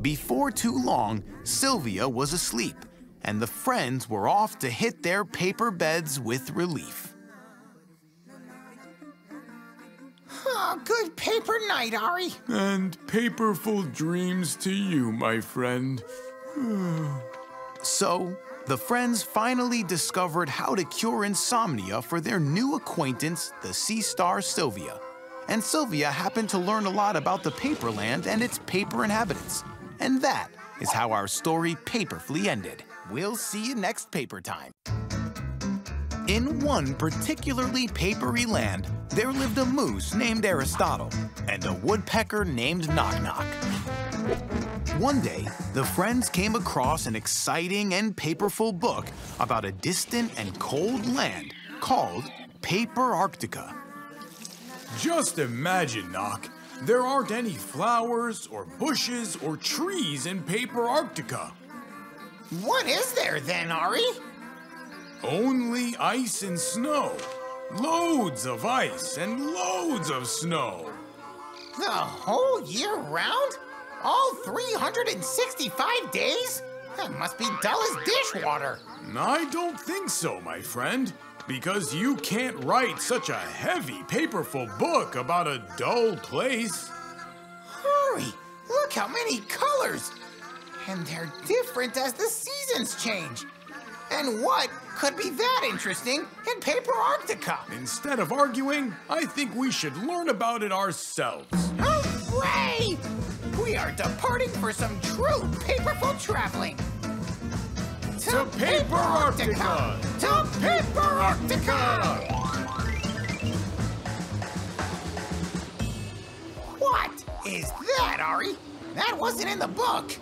Before too long, Sylvia was asleep, and the friends were off to hit their paper beds with relief. Oh, good paper night, Ari. And paperful dreams to you, my friend. So, the friends finally discovered how to cure insomnia for their new acquaintance, the sea star Sylvia. And Sylvia happened to learn a lot about the Paperland and its paper inhabitants. And that is how our story paperfully ended. We'll see you next paper time. In one particularly papery land, there lived a moose named Aristotle and a woodpecker named Knock Knock. One day, the friends came across an exciting and paperful book about a distant and cold land called Paper Arctica. Just imagine, Knock. There aren't any flowers or bushes or trees in Paper Arctica. What is there then, Ari? Only ice and snow. Loads of ice and loads of snow. The whole year round? All 365 days? That must be dull as dishwater. I don't think so, my friend. Because you can't write such a heavy, paperful book about a dull place. Hurry! Look how many colors! And they're different as the seasons change. And what could be that interesting in Paper Arctica? Instead of arguing, I think we should learn about it ourselves. Hooray! We are departing for some true paperful traveling. To Paper Arctica! To Paper Arctica! What is that, Ari? That wasn't in the book.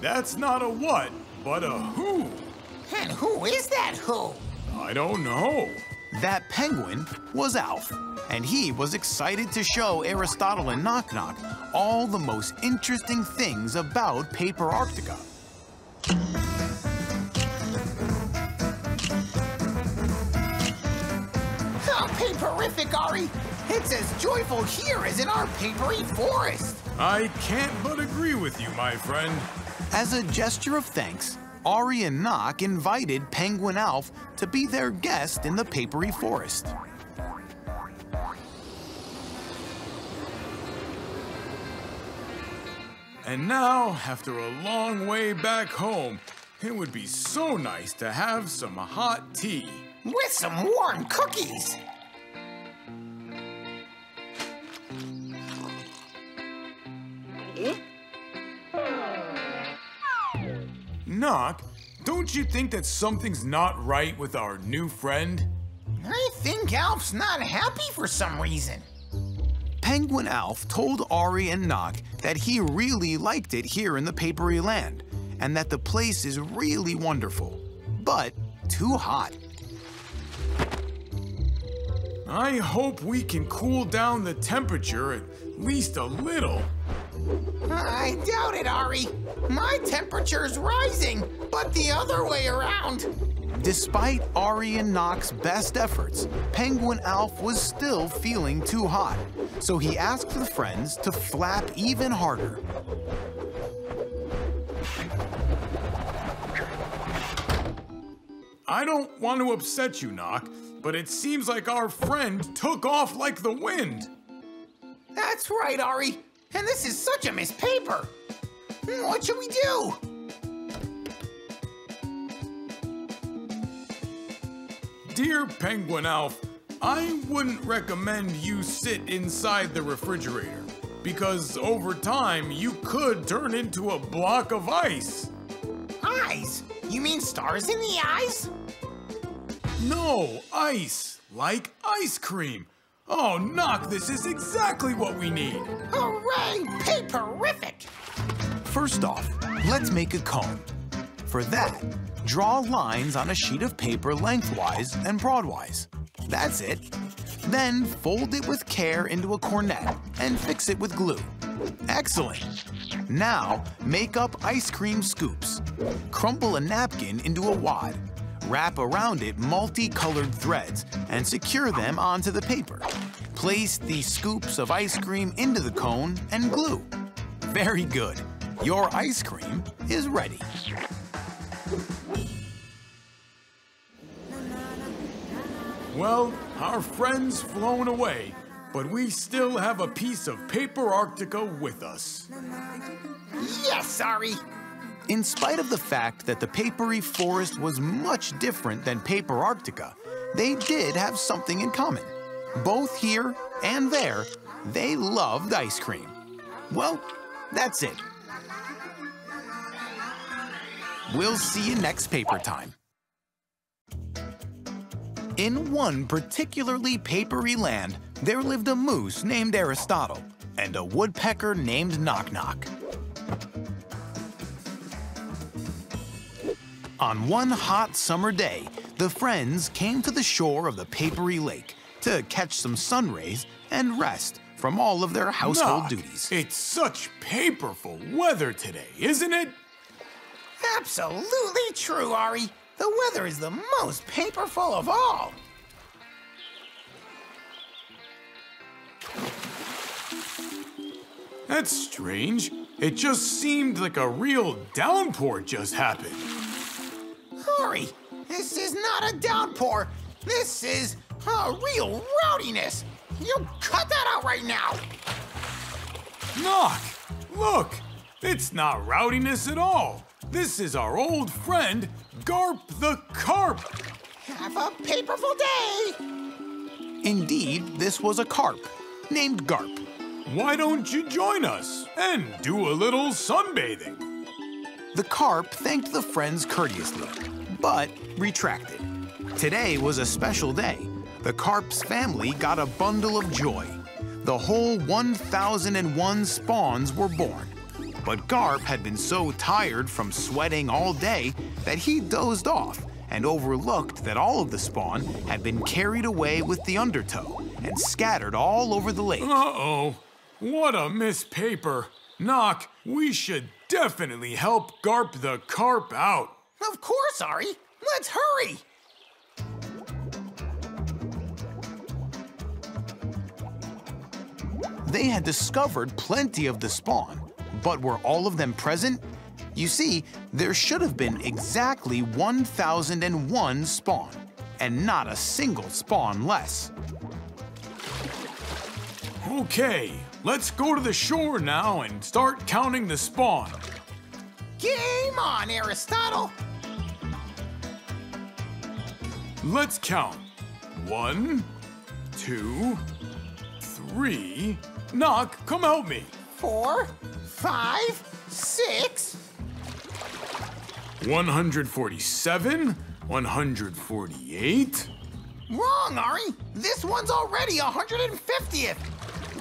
That's not a what, but a who. And who is that who? I don't know. That penguin was Alf, and he was excited to show Aristotle and Knock Knock all the most interesting things about Paper Arctica. How paperific, Ari! It's as joyful here as in our papery forest. I can't but agree with you, my friend. As a gesture of thanks, Ari and Knock invited Penguin Alf to be their guest in the papery forest. And now, after a long way back home, it would be so nice to have some hot tea. With some warm cookies. Knock, don't you think that something's not right with our new friend? I think Alf's not happy for some reason. Penguin Alf told Ari and Knock that he really liked it here in the papery land, and that the place is really wonderful, but too hot. I hope we can cool down the temperature at least a little. I doubt it, Ari. My temperature's rising, but the other way around. Despite Ari and Knock's best efforts, Penguin Alf was still feeling too hot, so he asked the friends to flap even harder. I don't want to upset you, Knock, but it seems like our friend took off like the wind. That's right, Ari. And this is such a missed paper. What should we do? Dear Penguin Alf, I wouldn't recommend you sit inside the refrigerator, because over time you could turn into a block of ice. Eyes? You mean stars in the eyes? No, ice, like ice cream. Oh, Knock, this is exactly what we need. Hooray! Paperific! First off, let's make a cone. For that, draw lines on a sheet of paper lengthwise and broadwise. That's it. Then fold it with care into a cornet and fix it with glue. Excellent! Now, make up ice cream scoops. Crumple a napkin into a wad. Wrap around it multicolored threads and secure them onto the paper. Place the scoops of ice cream into the cone and glue. Very good. Your ice cream is ready. Well, our friend's flown away, but we still have a piece of Paper Arctica with us. Yes, Ari! In spite of the fact that the papery forest was much different than Paper Arctica, they did have something in common. Both here and there, they loved ice cream. Well, that's it. We'll see you next paper time. In one particularly papery land, there lived a moose named Aristotle and a woodpecker named Knock Knock. On one hot summer day, the friends came to the shore of the papery lake to catch some sun rays and rest from all of their household Knock, duties. It's such paperful weather today, isn't it? Absolutely true, Ari. The weather is the most paperful of all. That's strange. It just seemed like a real downpour just happened. Ari, this is not a downpour. This is real rowdiness. You cut that out right now. Knock! Look! It's not rowdiness at all. This is our old friend, Garp the Carp. Have a paperful day. Indeed, this was a carp named Garp. Why don't you join us and do a little sunbathing? The carp thanked the friends courteously, but retracted. Today was a special day. The carp's family got a bundle of joy. The whole 1,001 spawns were born. But Garp had been so tired from sweating all day that he dozed off and overlooked that all of the spawn had been carried away with the undertow and scattered all over the lake. Uh-oh. What a missed paper. Knock, we should definitely help Garp the Carp out. Of course, Ari. Let's hurry. They had discovered plenty of the spawn, but were all of them present? You see, there should have been exactly 1,001 spawn, and not a single spawn less. Okay, let's go to the shore now and start counting the spawn. Game on, Aristotle. Let's count. 1, 2, 3. Knock, come help me. 4, 5, 6. 147, 148. Wrong, Ari. This one's already 150th.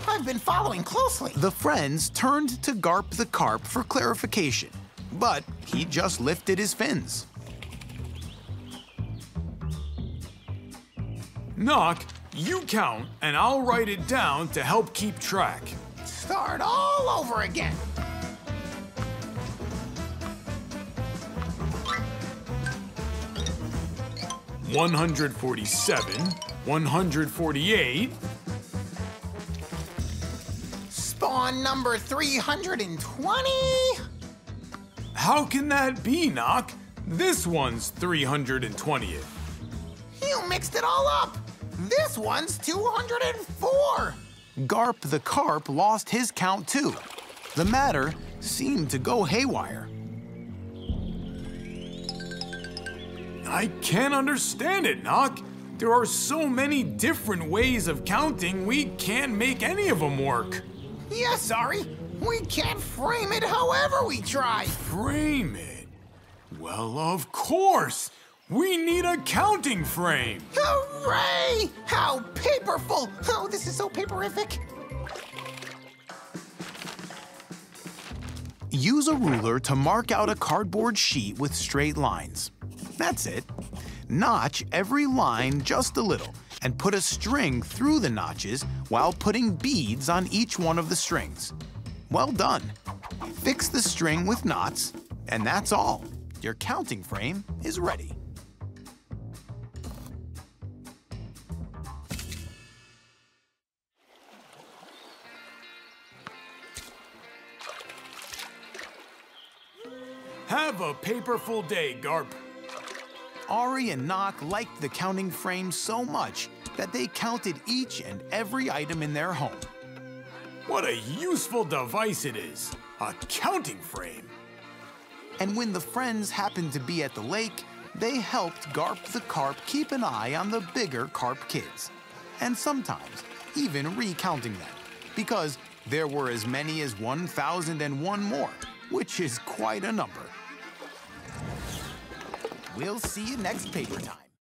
I've been following closely. The friends turned to Garp the Carp for clarification, but he just lifted his fins. Knock, you count and I'll write it down to help keep track. Start all over again. $147, 148. Spawn number 320. How can that be, Knock? This one's 320th. You mixed it all up. This one's 204. Garp the Carp lost his count too. The matter seemed to go haywire. I can't understand it, Knock. There are so many different ways of counting, we can't make any of them work. Yes, Ari. We can't frame it however we try. Frame it? Well, of course. We need a counting frame. Hooray! How paperful! Oh, this is so paperific. Use a ruler to mark out a cardboard sheet with straight lines. That's it. Notch every line just a little and put a string through the notches while putting beads on each one of the strings. Well done. Fix the string with knots, and that's all. Your counting frame is ready. Have a paperful day, Garp. Ari and Knock liked the counting frame so much that they counted each and every item in their home. What a useful device it is, a counting frame. And when the friends happened to be at the lake, they helped Garp the Carp keep an eye on the bigger carp kids, and sometimes even recounting them, because there were as many as 1,001 more, which is quite a number. We'll see you next paper time.